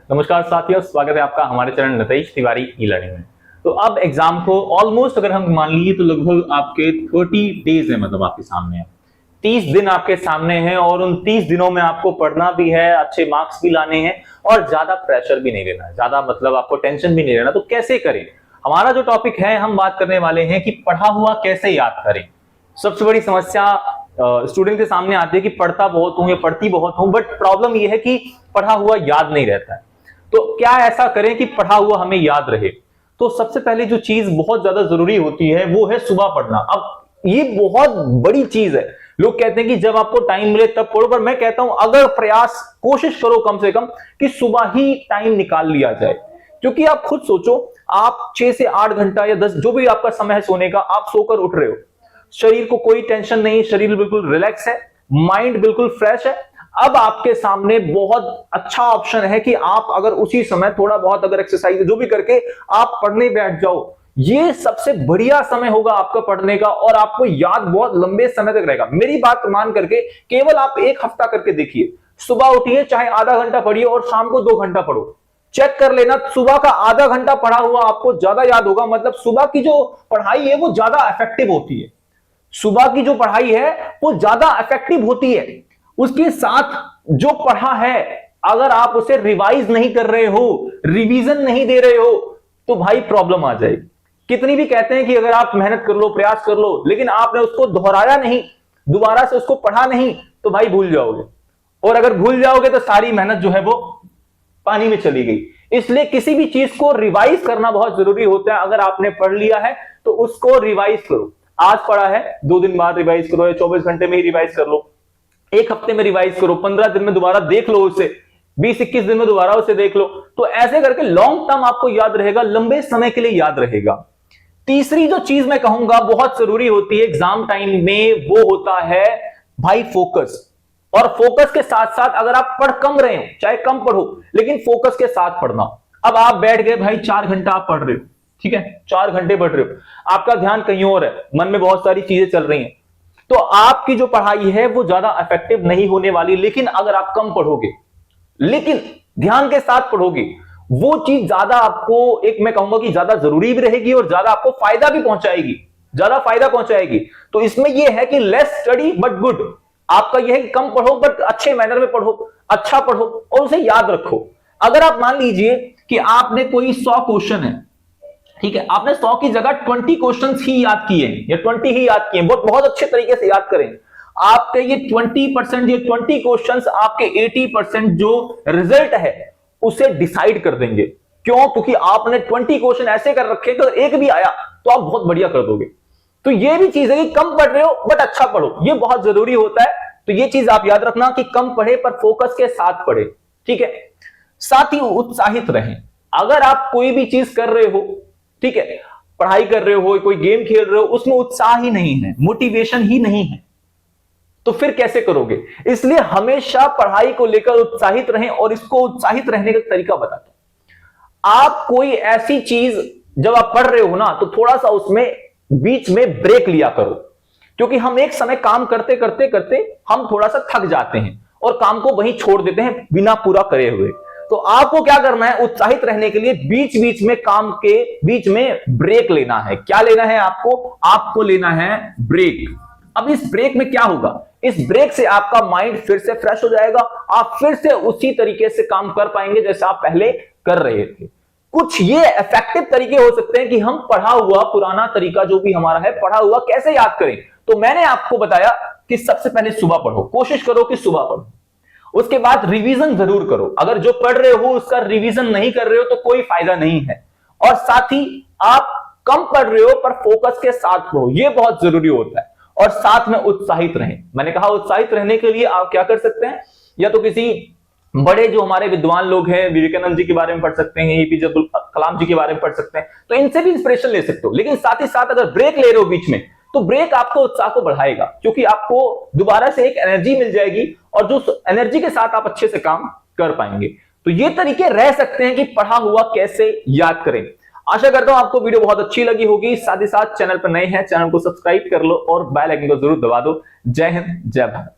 नमस्कार साथियों, स्वागत है आपका हमारे channel Nitesh Tiwari e learning में। तो अब एग्जाम को ऑलमोस्ट अगर हम मान लीजिए तो लगभग आपके 30 डेज है, मतलब आपके सामने है 30 दिन आपके सामने हैं और उन 30 दिनों में आपको पढ़ना भी है, अच्छे मार्क्स भी लाने हैं और ज्यादा प्रेशर भी नहीं लेना है, ज्यादा मतलब आपको टेंशन भी नहीं लेना। तो कैसे करें? हमारा जो टॉपिक है, हम बात करने वाले हैं कि पढ़ा हुआ कैसे याद करें। सबसे बड़ी समस्या स्टूडेंट के सामने आती है कि पढ़ता बहुत हूं या पढ़ती बहुत हूं, बट प्रॉब्लम यह है कि पढ़ा हुआ याद नहीं रहता है। तो क्या ऐसा करें कि पढ़ा हुआ हमें याद रहे? तो सबसे पहले जो चीज बहुत ज्यादा जरूरी होती है वो है सुबह पढ़ना। अब ये बहुत बड़ी चीज है। लोग कहते हैं कि जब आपको टाइम मिले तब पढ़ो, पर मैं कहता हूं अगर प्रयास कोशिश करो कम से कम कि सुबह ही टाइम निकाल लिया जाए। क्योंकि आप खुद सोचो, आप 6 से 8 घंटा या 10 जो भी आपका समय है सोने का, आप सोकर उठ रहे हो, शरीर को कोई टेंशन नहीं, शरीर बिल्कुल रिलैक्स है, माइंड बिल्कुल फ्रेश है। अब आपके सामने बहुत अच्छा ऑप्शन है कि आप अगर उसी समय थोड़ा बहुत अगर एक्सरसाइज जो भी करके आप पढ़ने बैठ जाओ, ये सबसे बढ़िया समय होगा आपका पढ़ने का और आपको याद बहुत लंबे समय तक रहेगा। मेरी बात मान करके केवल आप 1 हफ्ता करके देखिए। सुबह उठिए, चाहे आधा घंटा पढ़िए और शाम को 2 घंटा पढ़ो। चेक कर लेना, सुबह का आधा घंटा पढ़ा हुआ आपको ज्यादा याद होगा। मतलब सुबह की जो पढ़ाई है वो ज्यादा इफेक्टिव होती है। सुबह की जो पढ़ाई है वो ज्यादा इफेक्टिव होती है। उसके साथ जो पढ़ा है, अगर आप उसे रिवाइज नहीं कर रहे हो, रिवीजन नहीं दे रहे हो, तो भाई प्रॉब्लम आ जाएगी। कितनी भी कहते हैं कि अगर आप मेहनत कर लो, प्रयास कर लो, लेकिन आपने उसको दोहराया नहीं, दोबारा से उसको पढ़ा नहीं, तो भाई भूल जाओगे। और अगर भूल जाओगे तो सारी मेहनत जो है वो पानी में चली गई। इसलिए किसी भी चीज को रिवाइज करना बहुत जरूरी होता है। अगर आपने पढ़ लिया है तो उसको रिवाइज करो। आज पढ़ा है, 2 दिन बाद रिवाइज करो, या 24 घंटे में ही रिवाइज कर लो, 1 हफ्ते में रिवाइज करो, 15 दिन में दोबारा देख लो उसे, 20-21 दिन में दोबारा उसे देख लो। तो ऐसे करके लॉन्ग टर्म आपको याद रहेगा, लंबे समय के लिए याद रहेगा। तीसरी जो चीज मैं कहूंगा बहुत जरूरी होती है एग्जाम टाइम में, वो होता है भाई फोकस। और फोकस के साथ साथ अगर आप पढ़ कम रहे हो, चाहे कम पढ़ो, लेकिन फोकस के साथ पढ़ना। अब आप बैठ गए भाई, 4 घंटा आप पढ़ रहे हो, ठीक है, 4 घंटे पढ़ रहे हो, आपका ध्यान कहीं और है, मन में बहुत सारी चीजें चल रही हैं, तो आपकी जो पढ़ाई है वो ज्यादा इफेक्टिव नहीं होने वाली। लेकिन अगर आप कम पढ़ोगे लेकिन ध्यान के साथ पढ़ोगे, वो चीज ज्यादा आपको, एक मैं कहूंगा कि ज्यादा जरूरी भी रहेगी और ज्यादा आपको फायदा भी पहुंचाएगी, ज्यादा फायदा पहुंचाएगी। तो इसमें यह है कि लेस स्टडी बट गुड। आपका यह है कि कम पढ़ो बट अच्छे मैनर में पढ़ो, अच्छा पढ़ो और उसे याद रखो। अगर आप मान लीजिए कि आपने कोई 100 क्वेश्चन है, ठीक है, आपने 100 की जगह 20 क्वेश्चंस ही याद किए या 20 ही याद किए, बहुत अच्छे तरीके से याद करें। आपके ये 20%, ये 20 क्वेश्चंस आपके 80% जो रिजल्ट है उसे डिसाइड कर देंगे। क्यों? क्योंकि आपने 20 क्वेश्चन ऐसे कर रखे कि अगर एक भी आया तो आप बहुत बढ़िया कर दोगे। तो ये भी चीज है कि कम पढ़ रहे हो बट अच्छा पढ़ो, ये बहुत जरूरी होता है। तो ये चीज आप याद रखना कि कम पढ़े पर फोकस के साथ पढ़े, ठीक है। साथ ही उत्साहित रहें। अगर आप कोई भी चीज कर रहे हो, ठीक है, पढ़ाई कर रहे हो, कोई गेम खेल रहे हो, उसमें उत्साह ही नहीं है, मोटिवेशन ही नहीं है, तो फिर कैसे करोगे? इसलिए हमेशा पढ़ाई को लेकर उत्साहित रहें। और इसको उत्साहित रहने का तरीका बताता हूं। आप कोई ऐसी चीज जब आप पढ़ रहे हो ना, तो थोड़ा सा उसमें बीच में ब्रेक लिया करो। क्योंकि हम एक समय काम करते करते करते हम थोड़ा सा थक जाते हैं और काम को वहीं छोड़ देते हैं बिना पूरा करे हुए। तो आपको क्या करना है? उत्साहित रहने के लिए बीच बीच में, काम के बीच में ब्रेक लेना है। क्या लेना है आपको? आपको लेना है ब्रेक। अब इस ब्रेक में क्या होगा? इस ब्रेक से आपका माइंड फिर से फ्रेश हो जाएगा, आप फिर से उसी तरीके से काम कर पाएंगे जैसे आप पहले कर रहे थे। कुछ ये इफेक्टिव तरीके हो सकते हैं कि हम पढ़ा हुआ, पुराना तरीका जो भी हमारा है, पढ़ा हुआ कैसे याद करें। तो मैंने आपको बताया कि सबसे पहले सुबह पढ़ो, कोशिश करो कि सुबह पढ़ो। उसके बाद रिवीजन जरूर करो। अगर जो पढ़ रहे हो उसका रिवीजन नहीं कर रहे हो तो कोई फायदा नहीं है। और साथ ही आप कम पढ़ रहे हो पर फोकस के साथ पढ़ो, यह बहुत जरूरी होता है। और साथ में उत्साहित रहें। मैंने कहा उत्साहित रहने के लिए आप क्या कर सकते हैं? या तो किसी बड़े जो हमारे विद्वान लोग हैं, विवेकानंद जी के बारे में पढ़ सकते हैं, एपीजे अब्दुल कलाम जी के बारे में पढ़ सकते हैं, तो इनसे भी इंस्पिरेशन ले सकते हो। लेकिन साथ ही साथ अगर ब्रेक ले रहे हो बीच में, तो ब्रेक आपको उत्साह को बढ़ाएगा, क्योंकि आपको दोबारा से एक एनर्जी मिल जाएगी और जो एनर्जी के साथ आप अच्छे से काम कर पाएंगे। तो ये तरीके रह सकते हैं कि पढ़ा हुआ कैसे याद करें। आशा करता हूं आपको वीडियो बहुत अच्छी लगी होगी। साथ ही साथ चैनल पर नए हैं, चैनल को सब्सक्राइब कर लो और बेल आइकन को जरूर दबा दो। जय हिंद, जय भारत।